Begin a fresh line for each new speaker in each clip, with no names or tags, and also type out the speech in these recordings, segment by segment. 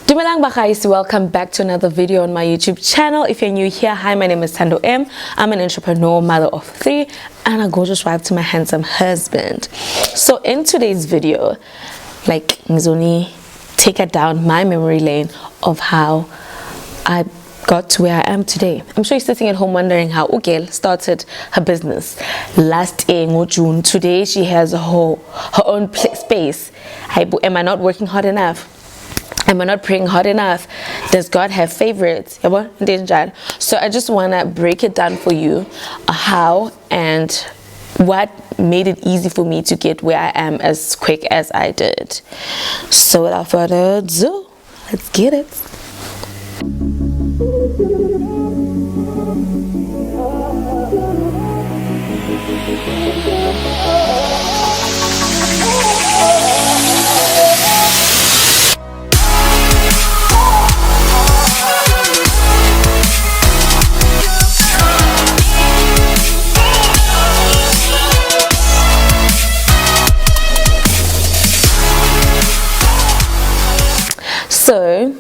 Dumelang Bakgaeso, welcome back to another video on my YouTube channel. If you're new here, hi, my name is Thandoh.M. I'm an entrepreneur, mother of 3, and a gorgeous wife to my handsome husband. So in today's video, like Ngizoni, take it down my memory lane of how I got to where I am today. I'm sure you're sitting at home wondering how Ugel started her business last year in June. Today she has her own space. Am I not working hard enough? Am I not praying hard enough? Does God have favorites? So I just want to break it down for you, how and what made it easy for me to get where I am as quick as I did. So without further ado, let's get it. So,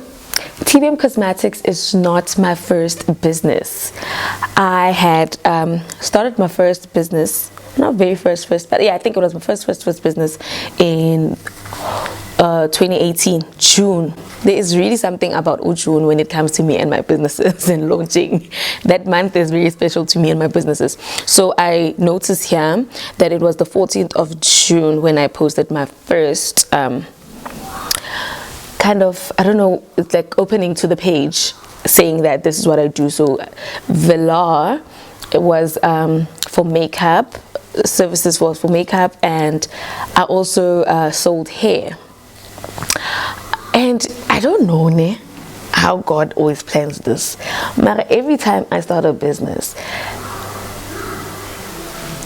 TBM Cosmetics is not my first business. I had started my first business, not very first, but yeah, I think it was my first business in 2018, June. There is really something about June when it comes to me and my businesses and launching. That month is very special to me and my businesses. So I noticed here that it was the 14th of June when I posted my first kind of, I don't know, it's like opening to the page saying that this is what I do. So Velar, it was for makeup, services was for makeup, and I also sold hair. And I don't know how God always plans this, but every time I start a business,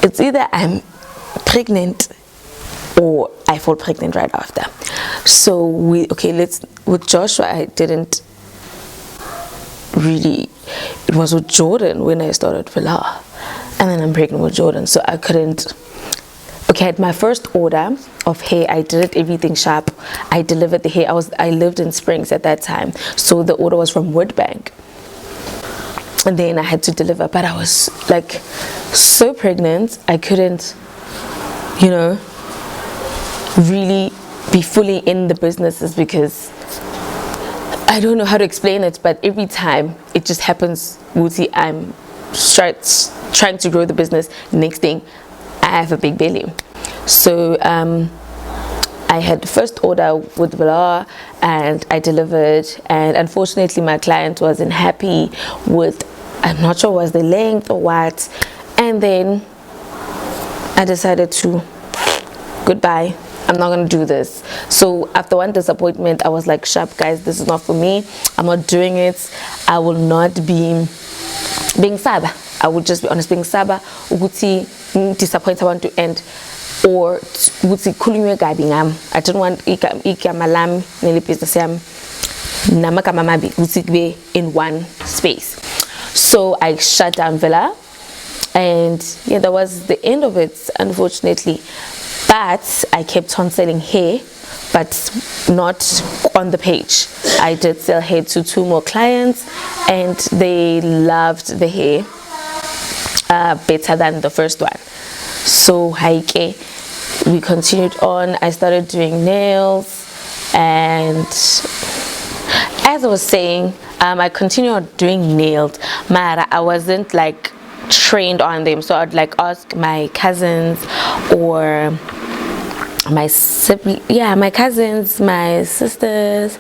it's either I'm pregnant or I fall pregnant right after. So with Joshua, I didn't really, it was with Jordan when I started Villa, and then I'm pregnant with Jordan, so I couldn't. Okay, at my first order of hair, I did it everything sharp. I delivered the hair. I lived in Springs at that time, so the order was from Woodbank, and then I had to deliver, but I was like so pregnant, I couldn't, really be fully in the businesses, because I don't know how to explain it, but every time it just happens, I'm trying to grow the business. Next thing, I have a big belly. So I had the first order with Villa and I delivered, and unfortunately my client wasn't happy with, I'm not sure was the length or what, and then I decided to goodbye. I'm not gonna do this. So after one disappointment, I was like, sharp guys, this is not for me. I'm not doing it. I will not be being saba. I would just be honest, being saba. Uguti disappoint, I want to end, or uguti kulunywe gabingam. I don't want ikamalam neli business yam namakamamabi uti in one space. So I shut down Villa, and yeah, that was the end of it, unfortunately. But I kept on selling hair, but not on the page. I did sell hair to 2 more clients, and they loved the hair better than the first one. So we continued on. I started doing nails, and as I was saying, I continued doing nails. Mara, I wasn't like trained on them, so I'd like ask my cousins or my cousins, my sisters,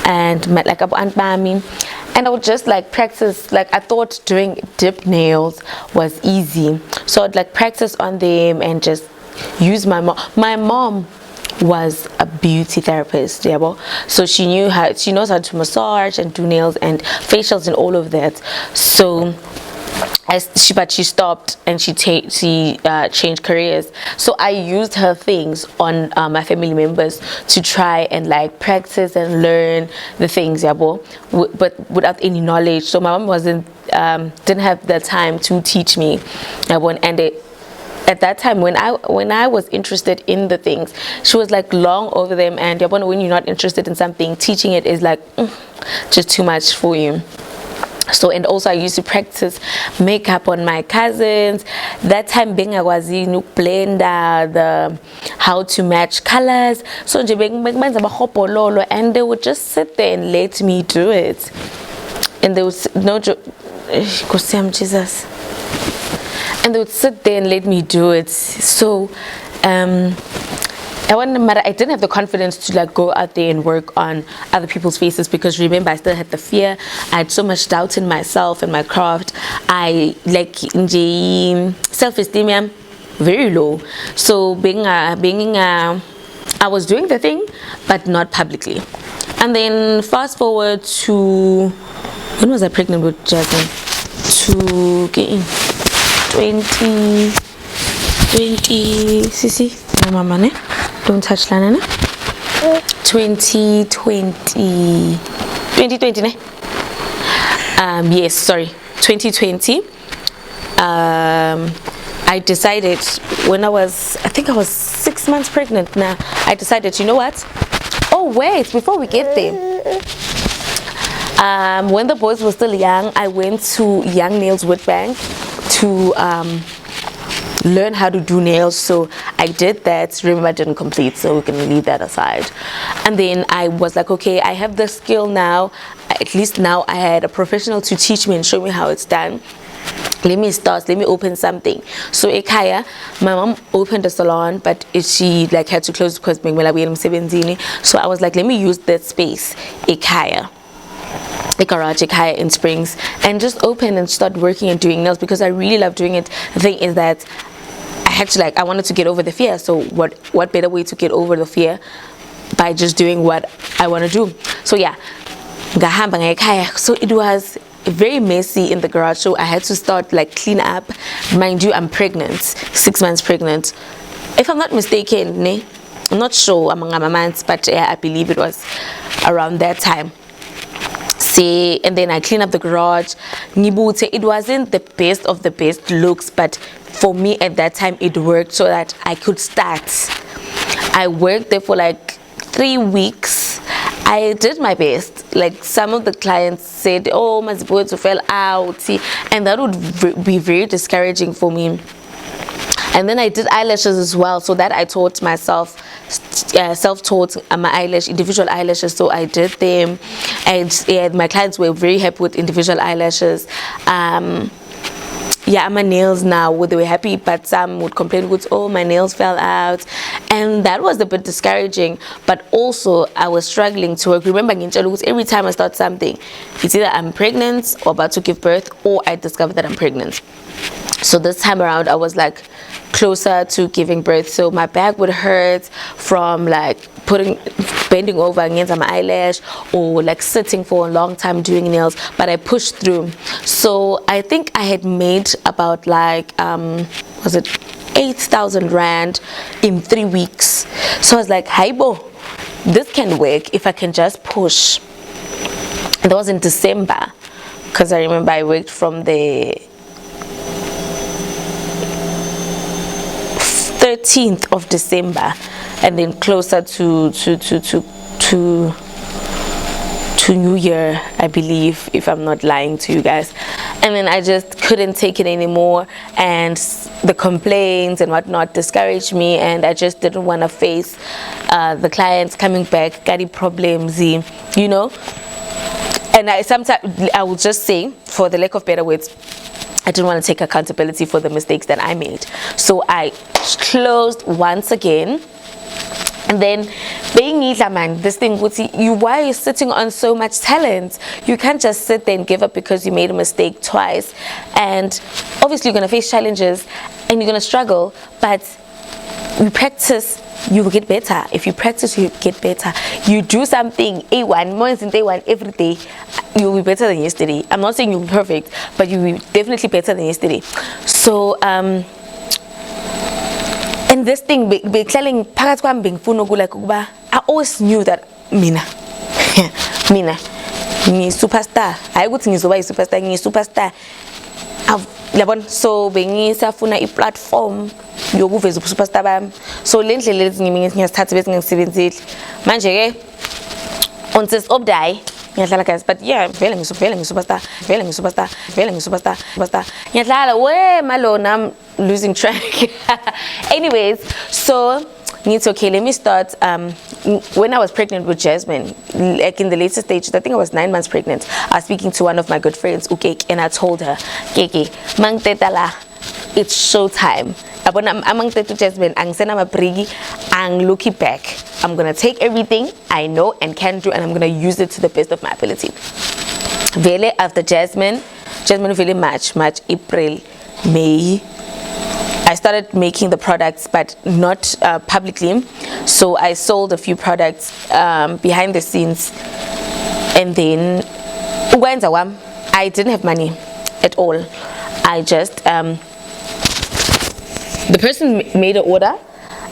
and my Aunt Mami, and I would just like practice. Like I thought doing dip nails was easy, so I'd like practice on them and just use my mom. My mom was a beauty therapist, so she knows how to massage and do nails and facials and all of that. So but she stopped and she changed careers. So I used her things on my family members to try and like practice and learn the things, but without any knowledge. So my mom didn't have the time to teach me, and at that time when I was interested in the things, she was like long over them, and when you're not interested in something, teaching it is like just too much for you. So, and also I used to practice makeup on my cousins. That time being I was in blender, the how to match colors. So and they would just sit there and let me do it. And they would Jesus. And they would sit there and let me do it. So I didn't have the confidence to like go out there and work on other people's faces, because remember, I still had the fear. I had so much doubt in myself and my craft. I like self-esteem very low. So I was doing the thing, but not publicly. And then fast forward to, when was I pregnant with Jasmine? To 20 Sissy, my mama, ne? Don't touch Lana, ne? 2020, ne? Yes, sorry, 2020. I decided when I think I was 6 months pregnant now. I decided, you know what? Oh wait, before we get there. When the boys were still young, I went to Young Nails Woodbank to learn how to do nails. So I did that. Remember, I didn't complete, so we can leave that aside. And then I was like, okay, I have the skill now. At least now I had a professional to teach me and show me how it's done. Let me open something. So Ekaya, my mom opened a salon, but she like had to close because we were 17. So I was like, let me use that space, Ekaya, a garage in Springs, and just open and start working and doing nails, because I really love doing it. The thing is that I wanted to get over the fear. So what better way to get over the fear by just doing what I want to do? So yeah, so it was very messy in the garage. So I had to start like clean up. Mind you, I'm pregnant, 6 months pregnant, if I'm not mistaken. I'm not sure among my months, but yeah, I believe it was around that time. And then I clean up the garage. It wasn't the best of the best looks, but for me at that time it worked so that I could start. I worked there for like 3 weeks. I did my best. Like some of the clients said, oh, my boys fell out, and that would be very discouraging for me. And then I did eyelashes as well, so that I taught myself, self-taught my individual eyelashes. So I did them, and my clients were very happy with individual eyelashes. My nails now, they were happy, but some would complain with, oh, my nails fell out, and that was a bit discouraging. But also I was struggling to work. Remember, every time I start something, it's either I'm pregnant or about to give birth, or I discover that I'm pregnant. So this time around I was like closer to giving birth, so my back would hurt from like bending over against my eyelash, or like sitting for a long time doing nails, but I pushed through. So I think I had made about like was it 8,000 rand in 3 weeks. So I was like, hey bo, this can work if I can just push. And that was in December, because I remember I worked from the 13th of December, and then closer to New Year, I believe, if I'm not lying to you guys. And then I just couldn't take it anymore, and the complaints and whatnot discouraged me, and I just didn't want to face the clients coming back, getting problems, And sometimes I will just say, for the lack of better words, I didn't want to take accountability for the mistakes that I made. So I closed once again. And then this thing, why are you sitting on so much talent? You can't just sit there and give up because you made a mistake twice. And obviously you're going to face challenges and you're going to struggle, but you practice, you will get better. If you practice, you get better. You do something A1, more than A1 every day, you will be better than yesterday. I'm not saying you'll be perfect, but you will be definitely better than yesterday. So and this thing be telling I always knew that mina superstar. I would think superstar, superstar. So being a platform yokuveza ubusuperstar bami. So le ndlela lezi ngiyazithatha bese ngisebenzile manje ke on says obday ngiyadlala guys, but yeah vele ngisuperstar ngiyadlala we malona I'm losing track. Anyways, so it's okay, let me start. When I was pregnant with Jasmine, like in the later stages, I think I was 9 months pregnant, I was speaking to one of my good friends, Ukeke, and I told her, Keke, mang tetala, it's showtime. Among the Jasmine, ang sena maprigi, ang looking back. I'm gonna take everything I know and can do, and I'm gonna use it to the best of my ability. Vele after Jasmine really March, April, May. I started making the products, but not publicly. So I sold a few products behind the scenes, and then I didn't have money at all. I just the person made an order,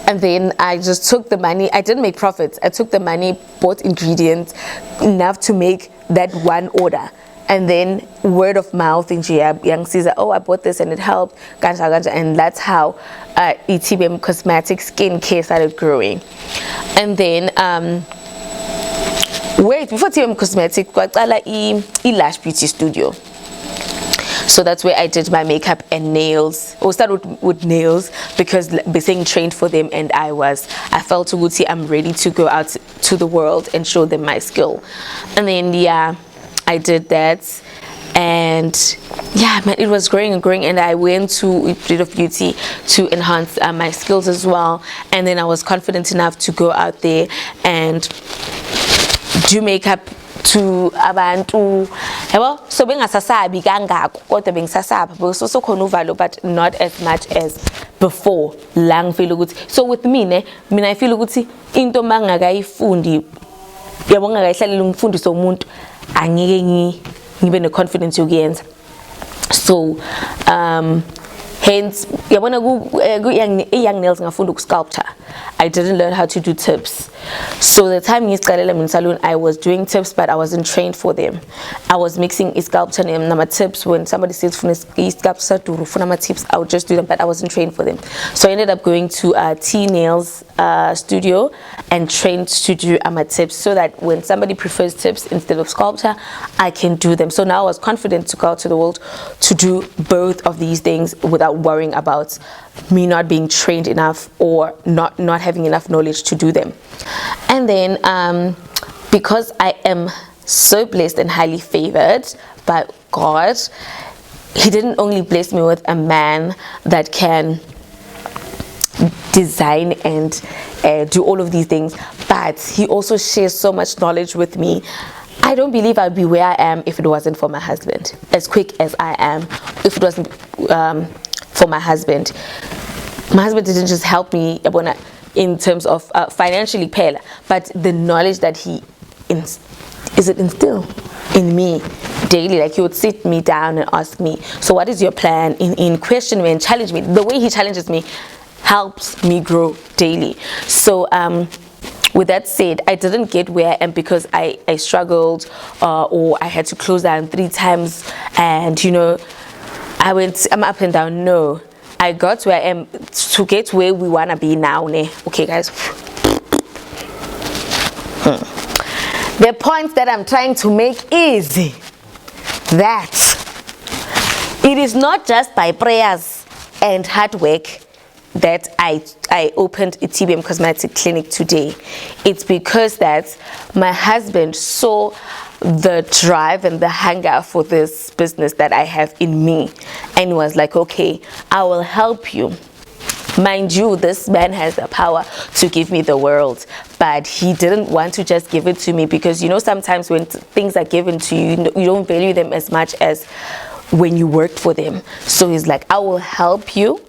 and then I just took the money. I didn't make profits. I took the money, bought ingredients enough to make that one order. And then word of mouth in young Caesar, oh, I bought this and it helped, and that's how TBM Cosmetics Skincare started growing. And then before TBM Cosmetics, I Lash Beauty Studio. So that's where I did my makeup and nails. We'll start with nails because being trained for them, and I felt Uguti, I'm ready to go out to the world and show them my skill. And then I did that, and yeah man, it was growing and growing, and I went to Breed of Beauty to enhance my skills as well. And then I was confident enough to go out there and do makeup to abantu yabo, so bengasasabi kangako kodwa bengisasaba because so khona uvalo, but not as much as before. Lang feel ukuthi, so with me mina I feel ukuthi into mangakayifundi yabo, ngakayihlalela umfundisi womuntu angeke ngibe ne confidence yokuyenza. So hence yabona young nails ngafunda ukusculpture. I didn't learn how to do tips. So the time ngiziqalela in salon, I was doing tips, but I wasn't trained for them. I was mixing sculpture and nama tips. When somebody says sculpture to nama tips, I would just do them, but I wasn't trained for them. So I ended up going to T Nails studio and trained to do my tips, so that when somebody prefers tips instead of sculpture, I can do them. So now I was confident to go out to the world to do both of these things without worrying about me not being trained enough or not having enough knowledge to do them. And then because I am so blessed and highly favored by God, He didn't only bless me with a man that can design and do all of these things, but He also shares so much knowledge with me. I don't believe I'd be where I am if it wasn't for my husband, as quick as I am, if it wasn't for my husband. My husband didn't just help me in terms of financially pay, but the knowledge that he instill in me daily. Like, he would sit me down and ask me, so what is your plan, in question me and challenge me. The way he challenges me helps me grow daily. So with that said, I didn't get where I am because I struggled or I had to close down 3 times, and I'm up and down. No, I got where I am to get where we wanna be now. Okay guys, the point that I'm trying to make is that it is not just by prayers and hard work that I opened a TBM Cosmetics Clinic today. It's because that my husband saw the drive and the hunger for this business that I have in me, and was like, okay, I will help you. Mind you, this man has the power to give me the world, but he didn't want to just give it to me, because sometimes when things are given to you, you don't value them as much as when you worked for them. So he's like, I will help you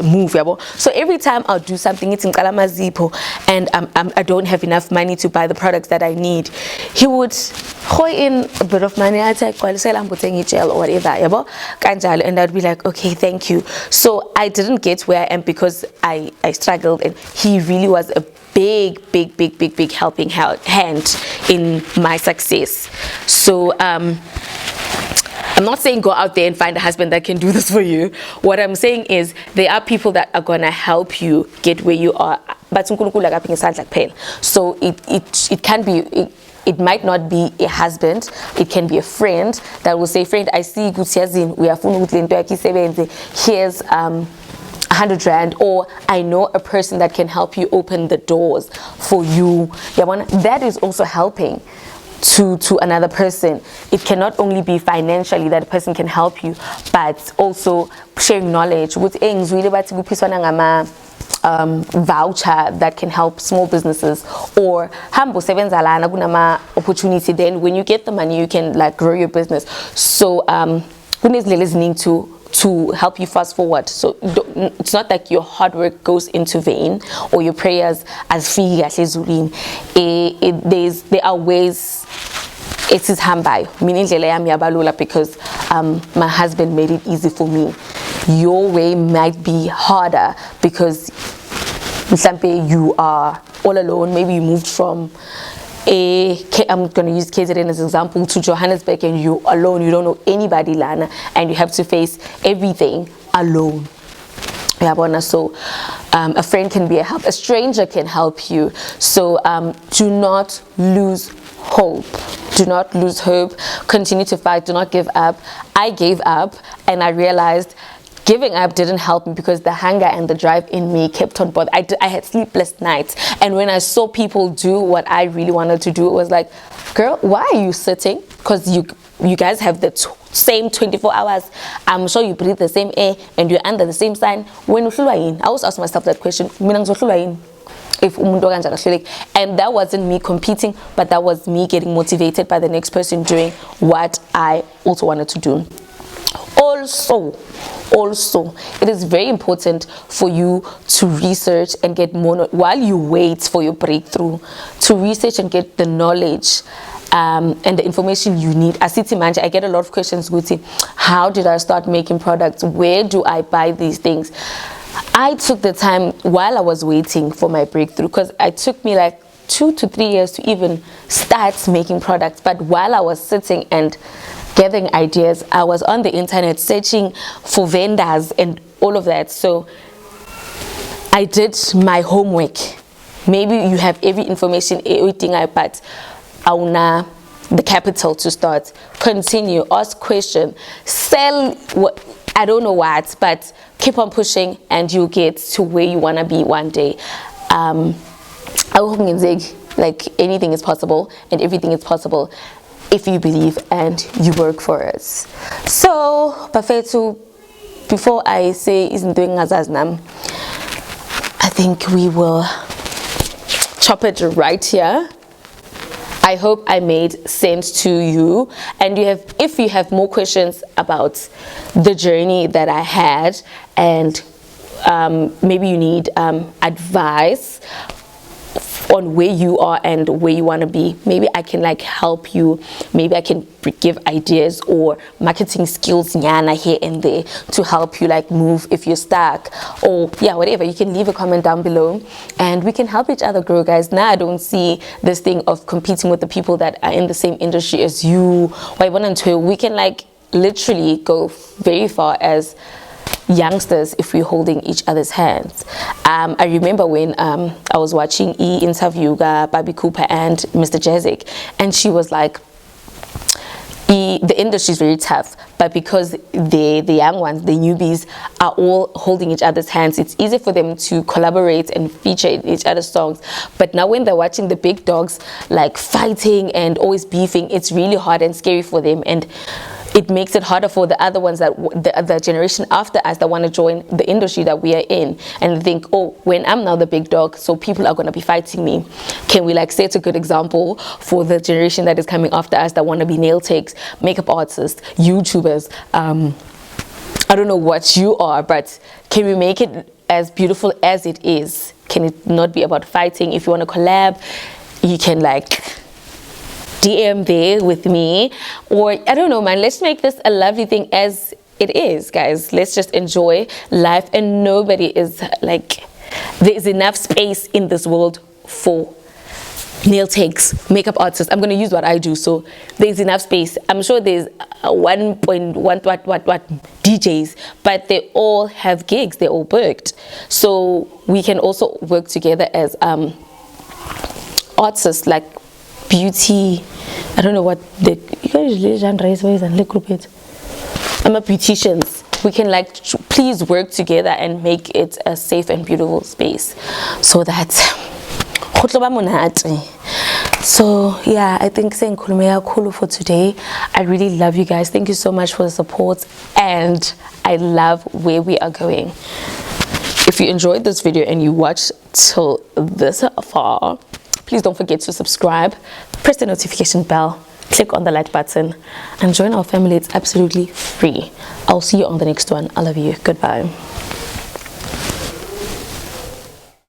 move. So every time I'll do something, it's in Zipo, and I don't have enough money to buy the products that I need, he would throw in a bit of money. I'd say, or whatever, and I'd be like, okay, thank you. So I didn't get where I am because I struggled, and he really was a big helping hand in my success. So I'm not saying go out there and find a husband that can do this for you. What I'm saying is there are people that are gonna help you get where you are. But so it can be, it might not be a husband, it can be a friend that will say, friend, I see we are here's 100 rand, or I know a person that can help you open the doors for you. That is also helping to another person. It cannot only be financially that a person can help you, but also sharing knowledge with voucher that can help small businesses, or hambo sevenzalana kunama opportunity. Then when you get the money, you can like grow your business. So listening to help you fast forward. So it's not like your hard work goes into vain or your prayers as free as there are ways. It is hambai, meaning because my husband made it easy for me. Your way might be harder because you are all alone. Maybe you moved from I'm going to use KZN as an example, to Johannesburg, and you're alone. You don't know anybody, Lana, and you have to face everything alone. So a friend can be a help. A stranger can help you. So do not lose hope. Do not lose hope. Continue to fight. Do not give up. I gave up, and I realized giving up didn't help me because the hunger and the drive in me kept on bothering. I had sleepless nights, and when I saw people do what I really wanted to do, it was like, girl, why are you sitting? Because you guys have the same 24 hours. I'm sure you breathe the same air and you're under the same sun. When I always ask myself that question, if and that wasn't me competing, but that was me getting motivated by the next person doing what I also wanted to do. Also, it is very important for you to research and get more while you wait for your breakthrough, to research and get the knowledge and the information you need. As City Manager, I get a lot of questions, Guti. How did I start making products? Where do I buy these things? I took the time while I was waiting for my breakthrough, because it took me like 2 to 3 years to even start making products. But while I was sitting and gathering ideas, I was on the internet searching for vendors and all of that. So I did my homework. Maybe you have every information, everything, but auna the capital to start. Continue, ask questions, sell what, I don't know what, but keep on pushing and you'll get to where you want to be one day. I hope like anything is possible and everything is possible if you believe and you work for it. So, Bafetu, before I say isn't doing Azaznam, I think we will chop it right here. I hope I made sense to you, and if you have more questions about the journey that I had, and maybe you need advice on where you are and where you want to be, maybe I can like help you. Maybe I can give ideas or marketing skills nyana here and there to help you like move if you're stuck, or yeah, whatever. You can leave a comment down below and we can help each other grow, guys. Now I don't see this thing of competing with the people that are in the same industry as you. We can like literally go very far as youngsters if we're holding each other's hands. I remember when I was watching interview Bobby Cooper and Mr. Jezik, and she was like, the industry is very tough, but because the young ones, the newbies, are all holding each other's hands, it's easy for them to collaborate and feature in each other's songs. But now when they're watching the big dogs like fighting and always beefing, it's really hard and scary for them, and it makes it harder for the other ones, that the generation after us, that want to join the industry that we are in, and think, oh, when I'm now the big dog, so people are going to be fighting me. Can we like set a good example for the generation that is coming after us, that want to be nail techs, makeup artists, YouTubers? I don't know what you are, but can we make it as beautiful as it is? Can it not be about fighting? If you want to collab, you can like DM there with me, or I don't know, man, let's make this a lovely thing as it is, guys. Let's just enjoy life, and nobody is like, there is enough space in this world for nail techs, makeup artists. I'm going to use what I do, so there's enough space. I'm sure there's 1.1 what DJs, but they all have gigs, they're all booked, so we can also work together as artists, like beauty. I don't know what the I'm a beauticians. We can like please work together and make it a safe and beautiful space, so that so yeah, I think saying kulu for today. I really love you guys. Thank you so much for the support, and I love where we are going. If you enjoyed this video and you watched till this far, please don't forget to subscribe, press the notification bell, click on the like button, and join our family. It's absolutely free. I'll see you on the next one. I love you. Goodbye.